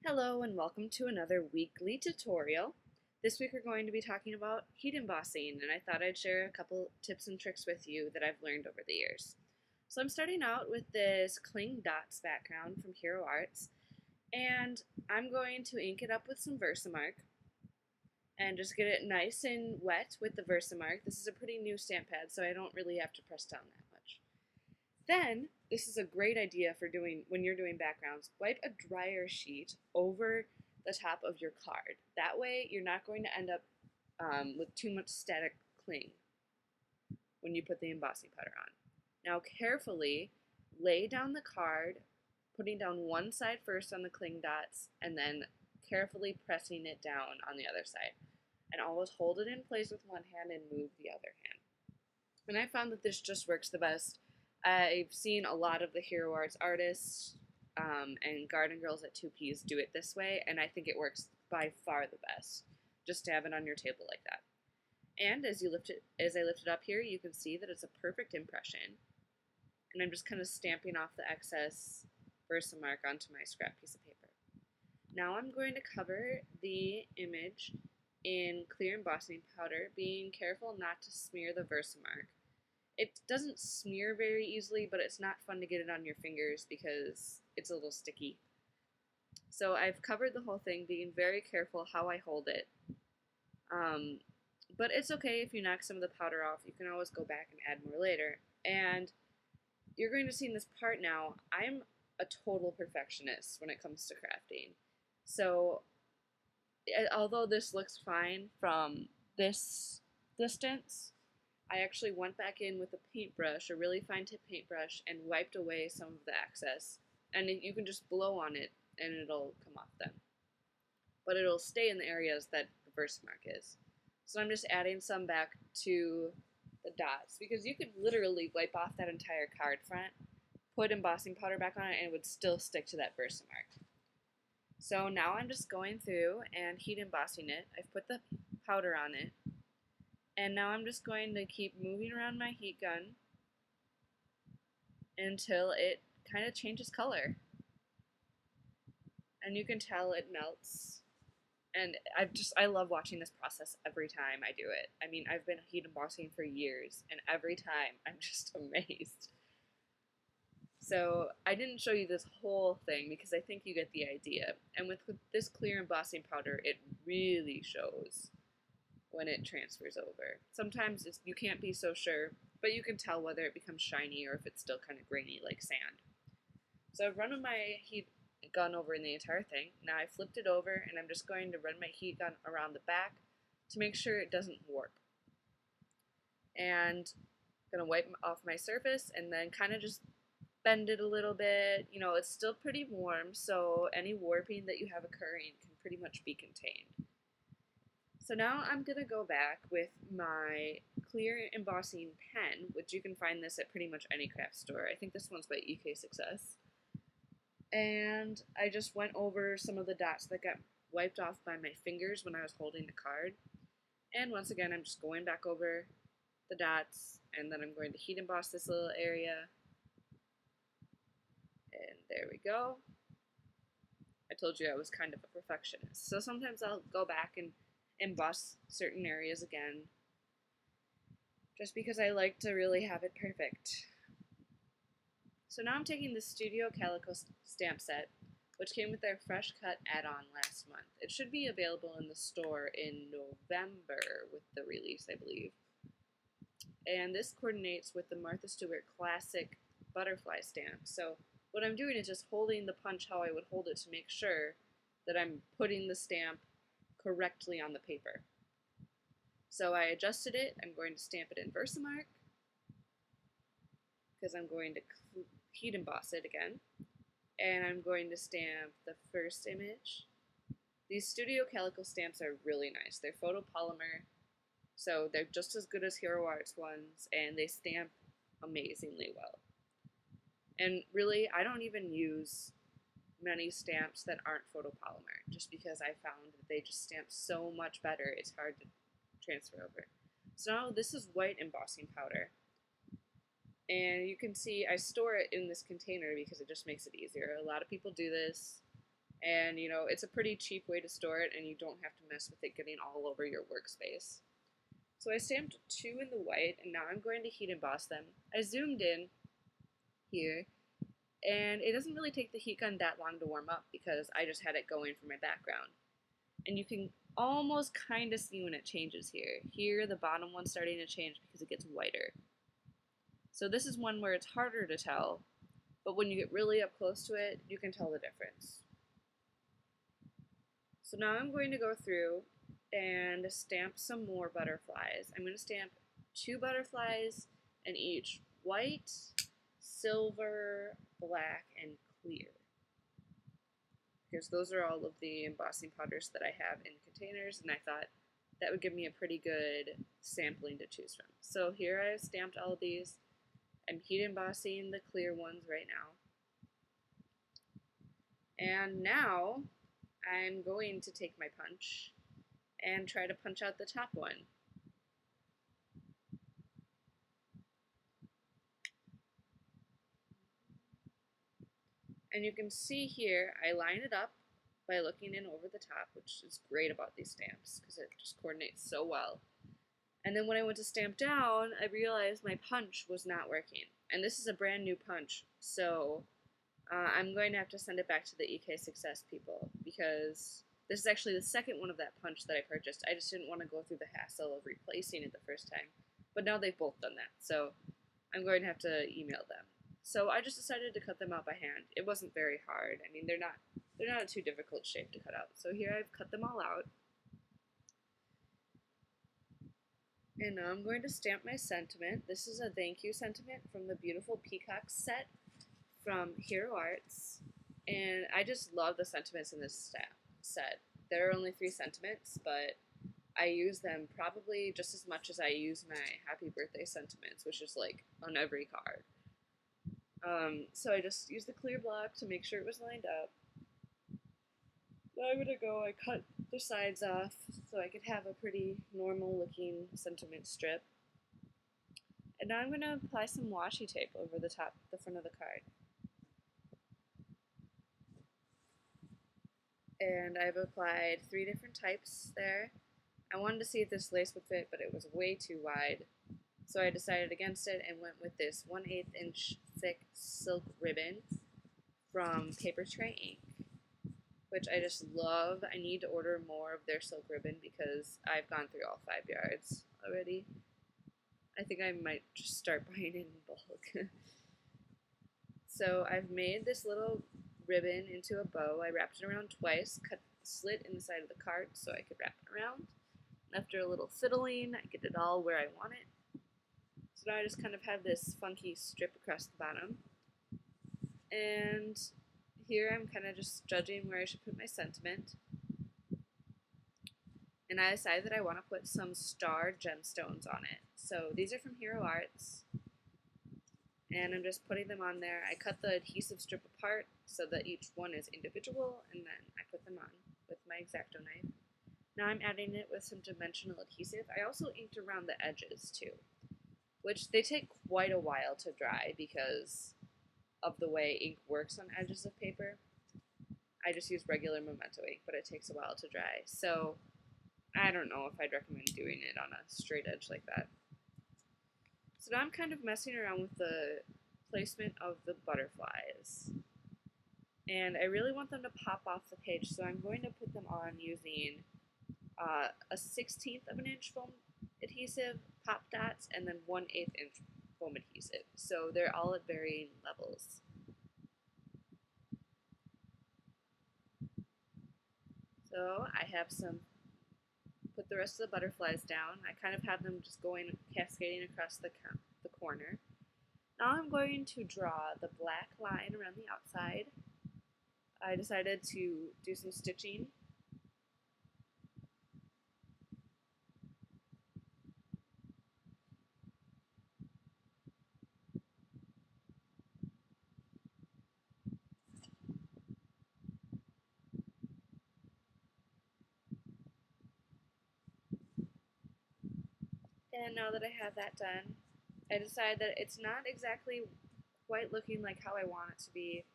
Hello and welcome to another weekly tutorial. This week we're going to be talking about heat embossing, and I thought I'd share a couple tips and tricks with you that I've learned over the years. So I'm starting out with this cling dots background from Hero Arts, and I'm going to ink it up with some Versamark and just get it nice and wet with the Versamark. This is a pretty new stamp pad, so I don't really have to press down that much. Then, this is a great idea for doing when you're doing backgrounds. Wipe a dryer sheet over the top of your card. That way, you're not going to end up with too much static cling when you put the embossing powder on. Now, carefully lay down the card, putting down one side first on the cling dots, and then carefully pressing it down on the other side. And always hold it in place with one hand and move the other hand. And I found that this just works the best. I've seen a lot of the Hero Arts artists and garden girls at 2Ps do it this way, and I think it works by far the best, just to have it on your table like that. And as I lift it up here, you can see that it's a perfect impression. And I'm just kind of stamping off the excess Versamark onto my scrap piece of paper. Now I'm going to cover the image in clear embossing powder, being careful not to smear the Versamark. It doesn't smear very easily, but it's not fun to get it on your fingers because it's a little sticky. So I've covered the whole thing, being very careful how I hold it. But it's okay if you knock some of the powder off. You can always go back and add more later. And you're going to see in this part now, I'm a total perfectionist when it comes to crafting. So although this looks fine from this distance, I actually went back in with a paintbrush, a really fine tip paintbrush, and wiped away some of the excess. And you can just blow on it and it'll come off then. But it'll stay in the areas that the Versamark is. So I'm just adding some back to the dots, because you could literally wipe off that entire card front, put embossing powder back on it, and it would still stick to that Versamark. So now I'm just going through and heat embossing it. I've put the powder on it. And now I'm just going to keep moving around my heat gun until it kind of changes color. And you can tell it melts. And I love watching this process every time I do it. I mean, I've been heat embossing for years, and every time I'm just amazed. So I didn't show you this whole thing because I think you get the idea. And with this clear embossing powder, it really shows when it transfers over. Sometimes you can't be so sure, but you can tell whether it becomes shiny or if it's still kind of grainy like sand. So I've run my heat gun over in the entire thing. Now I flipped it over, and I'm just going to run my heat gun around the back to make sure it doesn't warp. And I'm going to wipe off my surface and then kind of just bend it a little bit. You know, it's still pretty warm, so any warping that you have occurring can pretty much be contained. So now I'm going to go back with my clear embossing pen, which you can find this at pretty much any craft store. I think this one's by EK Success. And I just went over some of the dots that got wiped off by my fingers when I was holding the card. And once again, I'm just going back over the dots, and then I'm going to heat emboss this little area. And there we go. I told you I was kind of a perfectionist. So sometimes I'll go back and emboss certain areas again, just because I like to really have it perfect. So now I'm taking the Studio Calico stamp set, which came with their Fresh Cut add-on last month. It should be available in the store in November with the release, I believe. And this coordinates with the Martha Stewart Classic Butterfly stamp. So what I'm doing is just holding the punch how I would hold it to make sure that I'm putting the stamp correctly on the paper. So I adjusted it. I'm going to stamp it in Versamark because I'm going to heat emboss it again. And I'm going to stamp the first image. These Studio Calico stamps are really nice. They're photopolymer, so they're just as good as Hero Arts ones, and they stamp amazingly well. And really, I don't even use many stamps that aren't photopolymer, just because I found that they just stamp so much better, it's hard to transfer over. So now this is white embossing powder. And you can see I store it in this container because it just makes it easier. A lot of people do this. And you know, it's a pretty cheap way to store it, and you don't have to mess with it getting all over your workspace. So I stamped 2 in the white, and now I'm going to heat emboss them. I zoomed in here, and it doesn't really take the heat gun that long to warm up because I just had it going for my background. And you can almost kind of see when it changes here. Here, the bottom one's starting to change because it gets whiter. So this is one where it's harder to tell, but when you get really up close to it, you can tell the difference. So now I'm going to go through and stamp some more butterflies. I'm going to stamp 2 butterflies in each white, silver, black, and clear. Because those are all of the embossing powders that I have in containers, and I thought that would give me a pretty good sampling to choose from. So here I've stamped all of these. I'm heat embossing the clear ones right now. And now I'm going to take my punch and try to punch out the top one. And you can see here, I line it up by looking in over the top, which is great about these stamps because it just coordinates so well. And then when I went to stamp down, I realized my punch was not working. And this is a brand new punch, so I'm going to have to send it back to the EK Success people because this is actually the second one of that punch that I purchased. I just didn't want to go through the hassle of replacing it the first time. But now they've both done that, so I'm going to have to email them. So I just decided to cut them out by hand. It wasn't very hard. I mean, they're not a too difficult shape to cut out. So here I've cut them all out. And now I'm going to stamp my sentiment. This is a thank you sentiment from the beautiful Peacocks set from Hero Arts. And I just love the sentiments in this set. There are only 3 sentiments, but I use them probably just as much as I use my happy birthday sentiments, which is like on every card. So I just used the clear block to make sure it was lined up. Now I'm gonna go, I cut the sides off so I could have a pretty normal looking sentiment strip. And now I'm gonna apply some washi tape over the top, the front of the card. And I've applied 3 different types there. I wanted to see if this lace would fit, but it was way too wide. So I decided against it and went with this 1/8 inch thick silk ribbon from Papertrey ink, which I just love. I need to order more of their silk ribbon because I've gone through all 5 yards already. I think I might just start buying it in bulk. So I've made this little ribbon into a bow. I wrapped it around twice, cut a slit in the side of the card so I could wrap it around. After a little fiddling, I get it all where I want it. So now I just kind of have this funky strip across the bottom. And here I'm kind of just judging where I should put my sentiment. And I decided that I want to put some star gemstones on it. So these are from Hero Arts. And I'm just putting them on there. I cut the adhesive strip apart so that each one is individual, and then I put them on with my X-Acto knife. Now I'm adding it with some dimensional adhesive. I also inked around the edges too, which they take quite a while to dry because of the way ink works on edges of paper. I just use regular Memento ink, but it takes a while to dry. So I don't know if I'd recommend doing it on a straight edge like that. So now I'm kind of messing around with the placement of the butterflies. And I really want them to pop off the page, so I'm going to put them on using a 1/16 of an inch foam adhesive, pop dots, and then 1/8 inch foam adhesive. So they're all at varying levels. So I have put the rest of the butterflies down. I kind of have them just going, cascading across the corner. Now I'm going to draw the black line around the outside. I decided to do some stitching. And now that I have that done, I decided that it's not exactly quite looking like how I want it to be.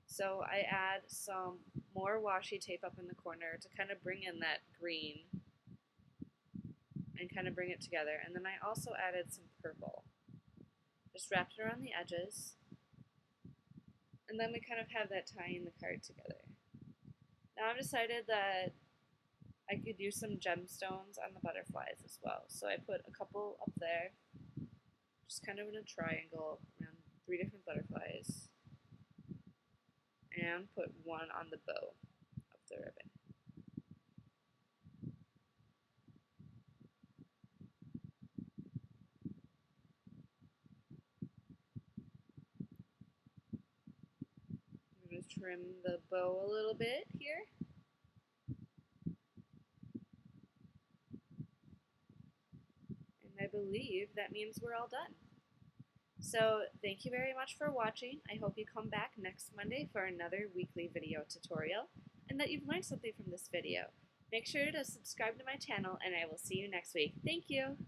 So I add some more washi tape up in the corner to kind of bring in that green and kind of bring it together. And then I also added some purple. Just wrapped it around the edges. And then we kind of have that tying the card together. Now I've decided that I could use some gemstones on the butterflies as well. So I put a couple up there, just kind of in a triangle around 3 different butterflies. And put one on the bow of the ribbon. I'm going to trim the bow a little bit here. And I believe that means we're all done. So thank you very much for watching. I hope you come back next Monday for another weekly video tutorial and that you've learned something from this video. Make sure to subscribe to my channel and I will see you next week. Thank you!